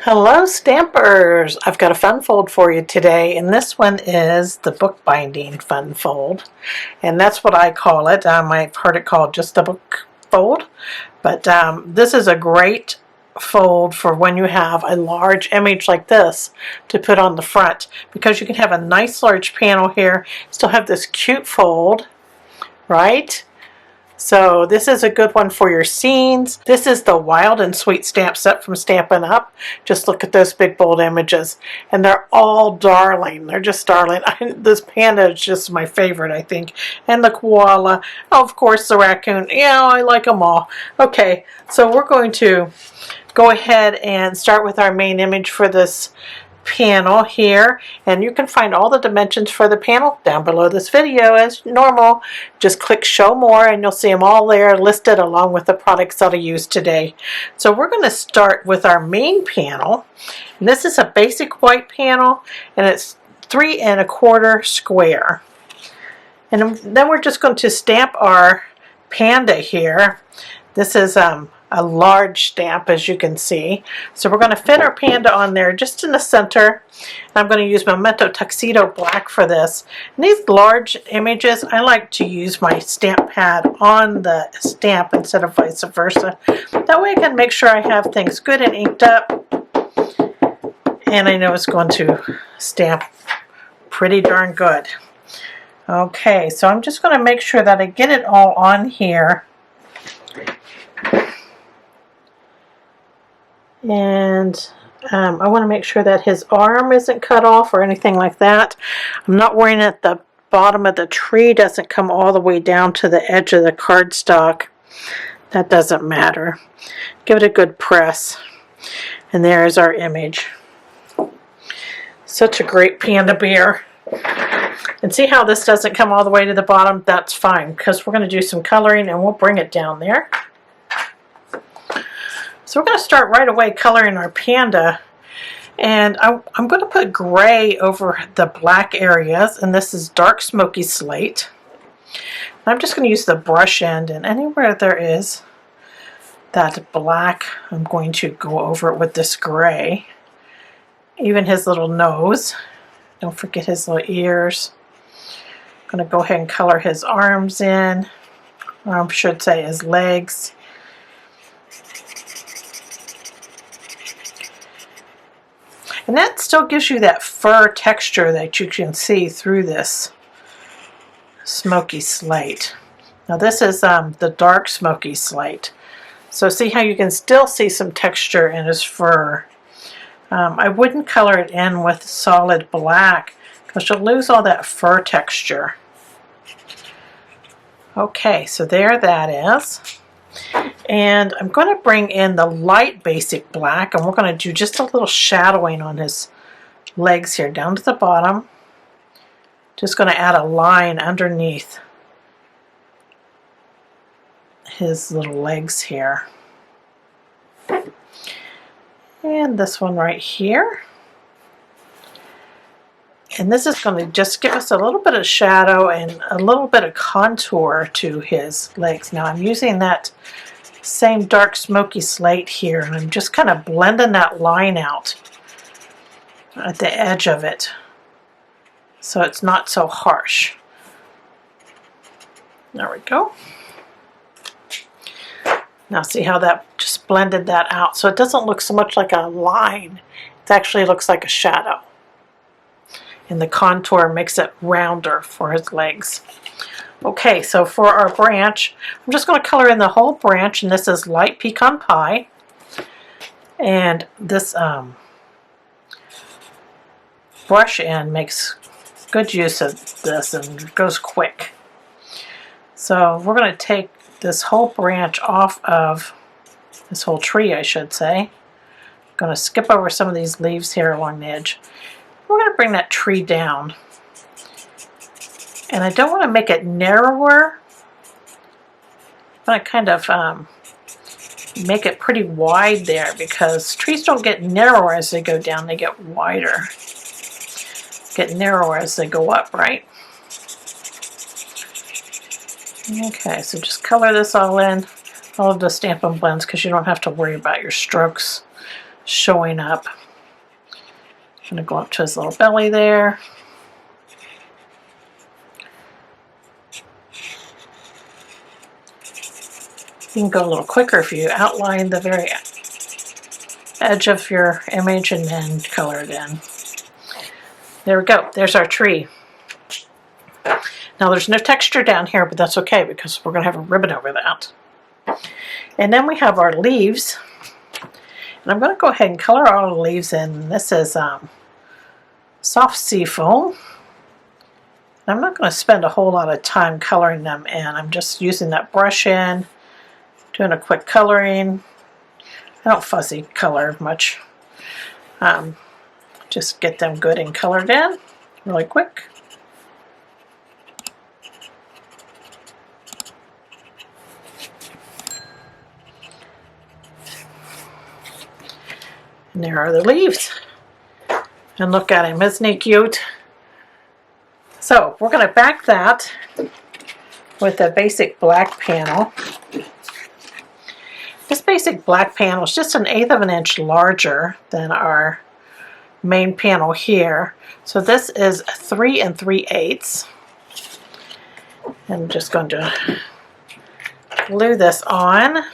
Hello Stampers! I've got a fun fold for you today, and this one is the bookbinding fun fold, and that's what I call it. I've heard it called just a book fold, but this is a great fold for when you have a large image like this to put on the front, because you can have a nice large panel here, still have this cute fold, right? So this is a good one for your scenes. This is the Wild and Sweet stamp set from Stampin' Up. Just look at those big bold images. And they're all darling. They're just darling. This panda is just my favorite, I think. And the koala. Oh, of course, the raccoon. Yeah, I like them all. Okay, so we're going to go ahead and start with our main image for this panel here, and you can find all the dimensions for the panel down below this video as normal. Just click show more and you'll see them all there listed along with the products that I use today. So we're going to start with our main panel, and this is a basic white panel, and it's 3 1/4 square, and then we're just going to stamp our panda here. This is a large stamp, as you can see. So we're going to fit our panda on there just in the center. I'm going to use Memento Tuxedo Black for this. And these large images, I like to use my stamp pad on the stamp instead of vice versa. That way I can make sure I have things good and inked up. And I know it's going to stamp pretty darn good. Okay, so I'm just going to make sure that I get it all on here. And I want to make sure that his arm isn't cut off or anything like that. I'm not worrying that the bottom of the tree doesn't come all the way down to the edge of the cardstock. That doesn't matter. Give it a good press. And there's our image. Such a great panda bear. And see how this doesn't come all the way to the bottom? That's fine, because we're going to do some coloring and we'll bring it down there. So we're going to start right away coloring our panda, and I'm going to put gray over the black areas, and this is dark smoky slate. I'm just going to use the brush end, and anywhere there is that black, I'm going to go over it with this gray. Even his little nose. Don't forget his little ears. I'm going to go ahead and color his arms in, or I should say his legs. And that still gives you that fur texture that you can see through this smoky slate. Now this is the dark smoky slate. So see how you can still see some texture in his fur. I wouldn't color it in with solid black because you'll lose all that fur texture. Okay, so there that is. And I'm going to bring in the light basic black, and we're going to do just a little shadowing on his legs here down to the bottom. Just going to add a line underneath his little legs here. And this one right here. And this is going to just give us a little bit of shadow and a little bit of contour to his legs. Now I'm using that same dark smoky slate here, and I'm just kind of blending that line out at the edge of it so it's not so harsh. There we go. Now see how that just blended that out, so it doesn't look so much like a line. It actually looks like a shadow. And the contour makes it rounder for his legs. Okay, so for our branch, I'm just going to color in the whole branch, and this is light pecan pie. And this brush end makes good use of this and goes quick. So we're going to take this whole branch off of this whole tree, I should say. I'm going to skip over some of these leaves here along the edge. We're going to bring that tree down. And I don't want to make it narrower, but I kind of make it pretty wide there, because trees don't get narrower as they go down, they get wider. Get narrower as they go up, right? Okay, so just color this all in. I love the Stampin' blends because you don't have to worry about your strokes showing up. I'm going to go up to his little belly there. You can go a little quicker if you outline the very edge of your image and then color it in. There we go. There's our tree. Now there's no texture down here, but that's okay because we're going to have a ribbon over that. And then we have our leaves. And I'm going to go ahead and color all the leaves in. This is soft sea foam. I'm not going to spend a whole lot of time coloring them in. I'm just using that brush in, doing a quick coloring. I don't fuzzy color much. Just get them good and colored in really quick. And there are the leaves. And look at him, isn't he cute? So we're going to back that with a basic black panel. This basic black panel is just 1/8 of an inch larger than our main panel here. So this is 3 3/8. I'm just going to glue this on.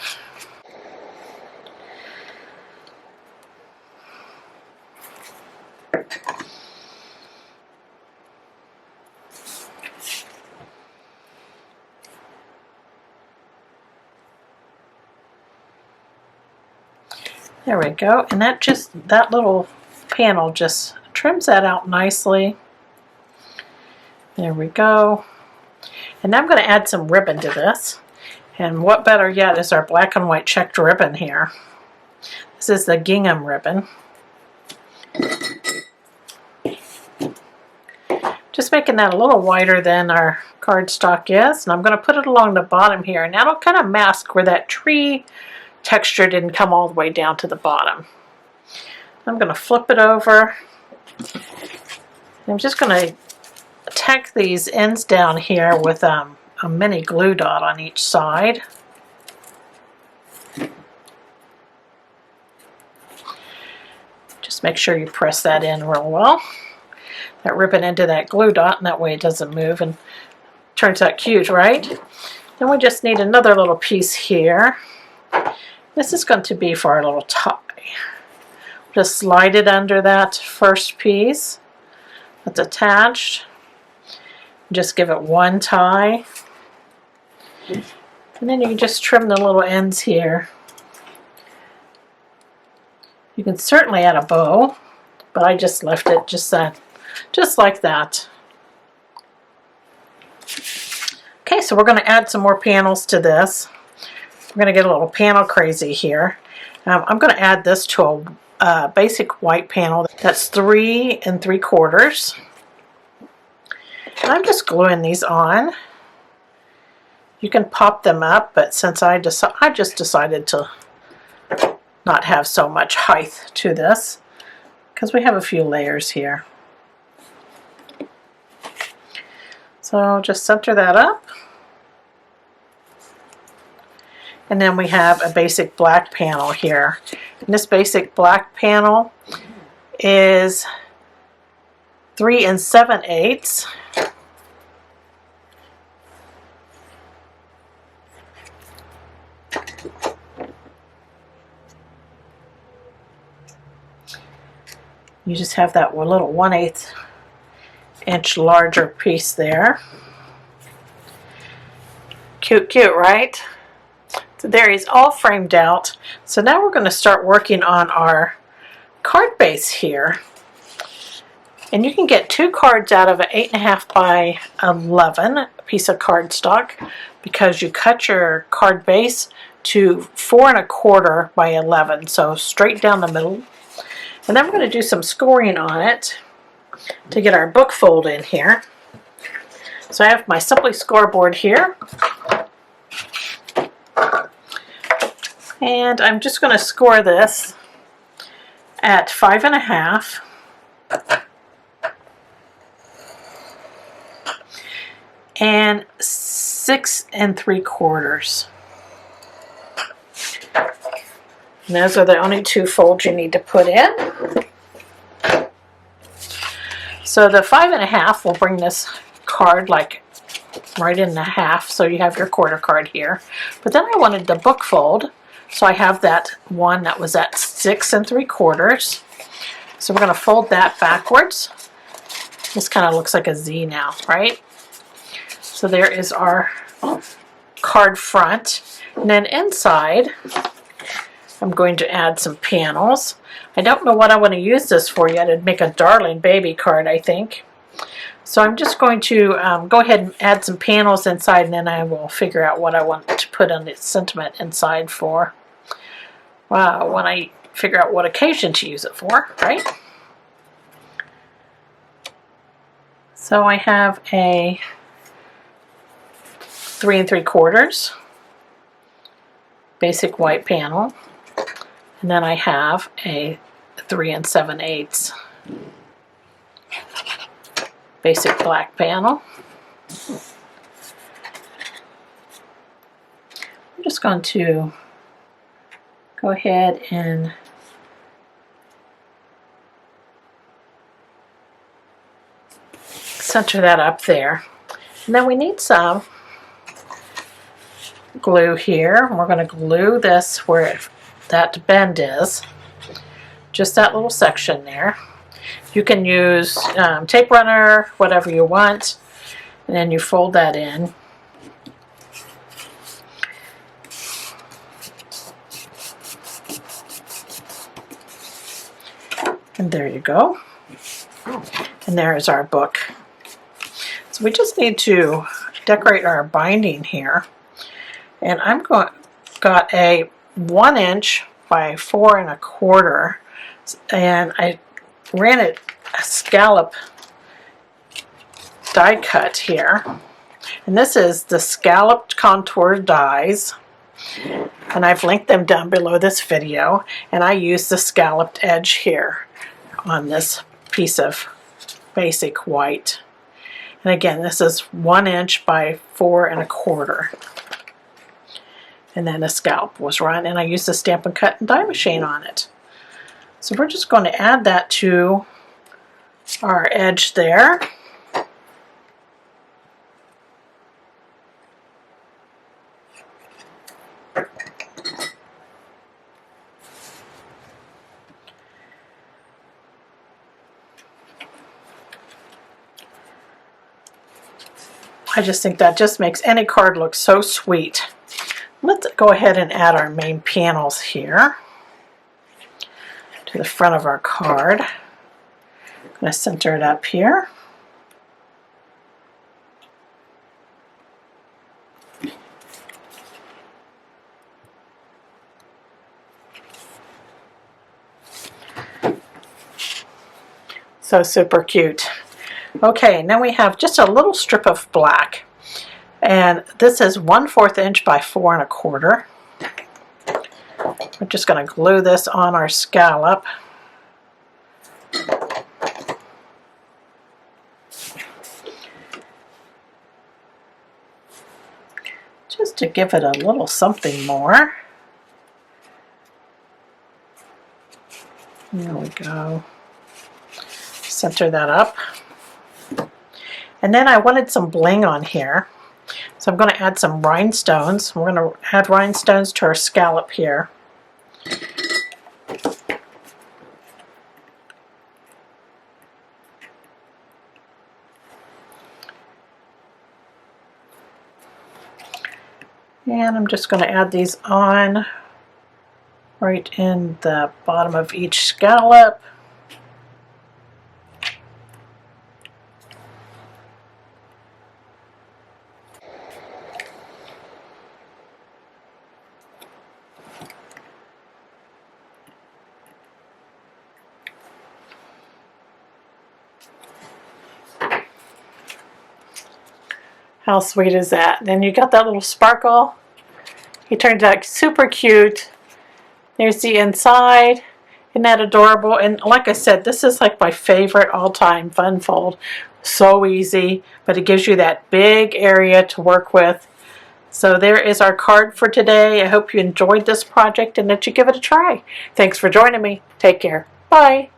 There we go, and that little panel just trims that out nicely. There we go. And now I'm going to add some ribbon to this. And what better yet is our black and white checked ribbon here. This is the gingham ribbon. Just making that a little wider than our cardstock is. And I'm going to put it along the bottom here. And that'll kind of mask where that tree texture didn't come all the way down to the bottom. I'm going to flip it over. I'm just going to tack these ends down here with a mini glue dot on each side. Just make sure you press that in real well. That ribbon into that glue dot, and that way it doesn't move and turns out cute, right? Then we just need another little piece here. This is going to be for our little tie. Just slide it under that first piece that's attached. Just give it one tie. And then you can just trim the little ends here. You can certainly add a bow, but I just left it just like that. Okay, so we're going to add some more panels to this. We're going to get a little panel crazy here. I'm going to add this to a basic white panel that's 3 3/4. And I'm just gluing these on. You can pop them up, but since I just decided to not have so much height to this because we have a few layers here. So just center that up. And then we have a basic black panel here. And this basic black panel is 3 7/8. You just have that one little 1/8 inch larger piece there. Cute, cute, right? So there he's all framed out. So now we're going to start working on our card base here. And you can get 2 cards out of an 8.5 by 11 piece of cardstock because you cut your card base to 4 1/4 by 11, so straight down the middle. And then we're going to do some scoring on it to get our book fold in here. So I have my Simply scoreboard here. And I'm just going to score this at 5 1/2. And 6 3/4. And those are the only 2 folds you need to put in. So the 5.5 will bring this card like right in the half, so you have your quarter card here. But then I wanted the book fold, so I have that one that was at 6 3/4. So we're going to fold that backwards. This kind of looks like a Z now, right? So there is our card front. And then inside, I'm going to add some panels. I don't know what I want to use this for yet. It'd make a darling baby card, I think. So I'm just going to go ahead and add some panels inside, and then I will figure out what I want to put on the sentiment inside for. Wow, when I figure out what occasion to use it for, right? So I have a 3 3/4 basic white panel, and then I have a 3 7/8 basic black panel. I'm just going to go ahead and center that up there. And then we need some glue here. We're going to glue this where that bend is, just that little section there. You can use tape runner, whatever you want, and then you fold that in. And there you go. And there is our book. So we just need to decorate our binding here. And I'm got a 1 inch by 4 1/4, and I ran it a scallop die cut here. And this is the scalloped contour dies, and I've linked them down below this video. And I use the scalloped edge here on this piece of basic white. And again, this is 1 inch by 4 1/4. And then the scallop was run, and I used the Stampin' Cut and die machine on it. So we're just going to add that to our edge there. I just think that just makes any card look so sweet. Let's go ahead and add our main panels here to the front of our card. I'm going to center it up here. So super cute. Okay, and then we have just a little strip of black, and this is 1/4 inch by 4 1/4. We're just going to glue this on our scallop. Just to give it a little something more. There we go. Center that up. And then I wanted some bling on here, so I'm going to add some rhinestones. We're going to add rhinestones to our scallop here. And I'm just going to add these on right in the bottom of each scallop. How sweet is that? Then you got that little sparkle. He turned out super cute. There's the inside. Isn't that adorable? And like I said, this is like my favorite all-time fun fold. So easy, but it gives you that big area to work with. So there is our card for today. I hope you enjoyed this project and that you give it a try. Thanks for joining me. Take care. Bye.